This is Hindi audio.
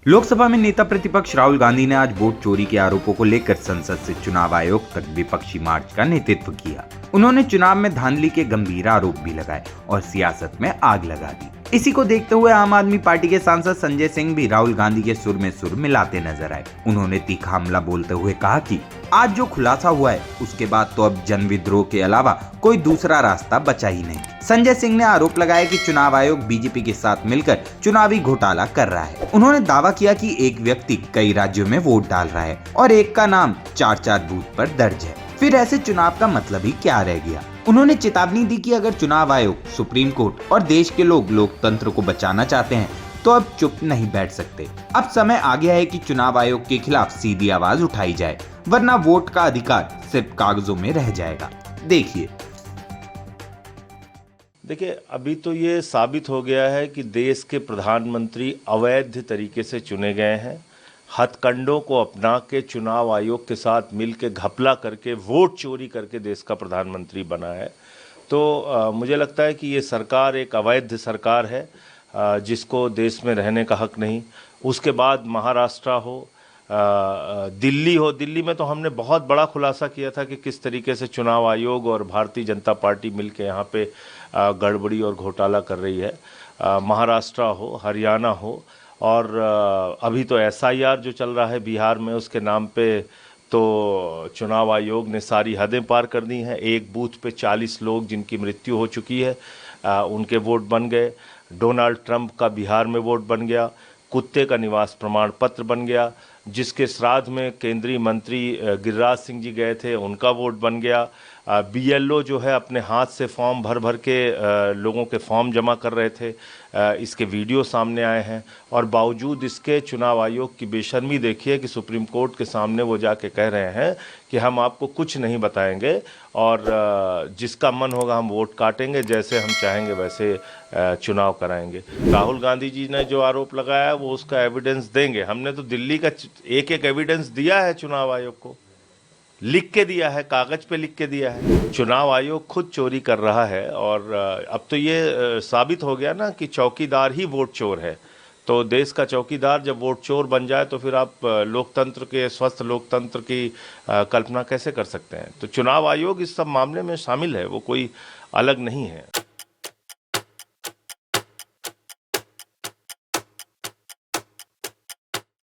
लोकसभा में नेता प्रतिपक्ष राहुल गांधी ने आज वोट चोरी के आरोपों को लेकर संसद से चुनाव आयोग तक विपक्षी मार्च का नेतृत्व किया। उन्होंने चुनाव में धांधली के गंभीर आरोप भी लगाए और सियासत में आग लगा दी। इसी को देखते हुए आम आदमी पार्टी के सांसद संजय सिंह भी राहुल गांधी के सुर में सुर मिलाते नजर आए। उन्होंने तीखा हमला बोलते हुए कहा कि आज जो खुलासा हुआ है उसके बाद तो अब जन विद्रोह के अलावा कोई दूसरा रास्ता बचा ही नहीं। संजय सिंह ने आरोप लगाया कि चुनाव आयोग बीजेपी के साथ मिलकर चुनावी घोटाला कर रहा है। उन्होंने दावा किया कि एक व्यक्ति कई राज्यों में वोट डाल रहा है और एक का नाम 4-4 बूथ पर दर्ज है। फिर ऐसे चुनाव का मतलब ही क्या रह गया। उन्होंने चेतावनी दी कि अगर चुनाव आयोग, सुप्रीम कोर्ट और देश के लोग लोकतंत्र को बचाना चाहते हैं तो अब चुप नहीं बैठ सकते। अब समय आ गया है कि चुनाव आयोग के खिलाफ सीधी आवाज उठाई जाए, वरना वोट का अधिकार सिर्फ कागजों में रह जाएगा। देखिए अभी तो ये साबित हो गया है कि देश के प्रधानमंत्री अवैध तरीके से चुने गए हैं। हथकंडों को अपना के चुनाव आयोग के साथ मिलकर घपला करके वोट चोरी करके देश का प्रधानमंत्री बना है। तो मुझे लगता है कि ये सरकार एक अवैध सरकार है, जिसको देश में रहने का हक नहीं। उसके बाद महाराष्ट्र हो, दिल्ली में तो हमने बहुत बड़ा खुलासा किया था कि किस तरीके से चुनाव आयोग और भारतीय जनता पार्टी मिलकर यहाँ पे गड़बड़ी और घोटाला कर रही है। महाराष्ट्र हो, हरियाणा हो, और अभी तो एसआईआर जो चल रहा है बिहार में, उसके नाम पे तो चुनाव आयोग ने सारी हदें पार कर दी हैं। एक बूथ पे 40 लोग जिनकी मृत्यु हो चुकी है, उनके वोट बन गए। डोनाल्ड ट्रंप का बिहार में वोट बन गया। कुत्ते का निवास प्रमाण पत्र बन गया। जिसके श्राद्ध में केंद्रीय मंत्री गिरिराज सिंह जी गए थे, उनका वोट बन गया। बीएलओ जो है अपने हाथ से फॉर्म भर के लोगों के फॉर्म जमा कर रहे थे, इसके वीडियो सामने आए हैं। और बावजूद इसके चुनाव आयोग की बेशर्मी देखिए कि सुप्रीम कोर्ट के सामने वो जाके कह रहे हैं कि हम आपको कुछ नहीं बताएंगे और जिसका मन होगा हम वोट काटेंगे, जैसे हम चाहेंगे वैसे चुनाव कराएंगे। राहुल गांधी जी ने जो आरोप लगाया वो उसका एविडेंस देंगे। हमने तो दिल्ली का एक एविडेंस दिया है चुनाव आयोग को, लिख के दिया है, कागज पे लिख के दिया है। चुनाव आयोग खुद चोरी कर रहा है और अब तो ये साबित हो गया ना कि चौकीदार ही वोट चोर है। तो देश का चौकीदार जब वोट चोर बन जाए तो फिर आप लोकतंत्र के, स्वस्थ लोकतंत्र की कल्पना कैसे कर सकते हैं। तो चुनाव आयोग इस सब मामले में शामिल है, वो कोई अलग नहीं है।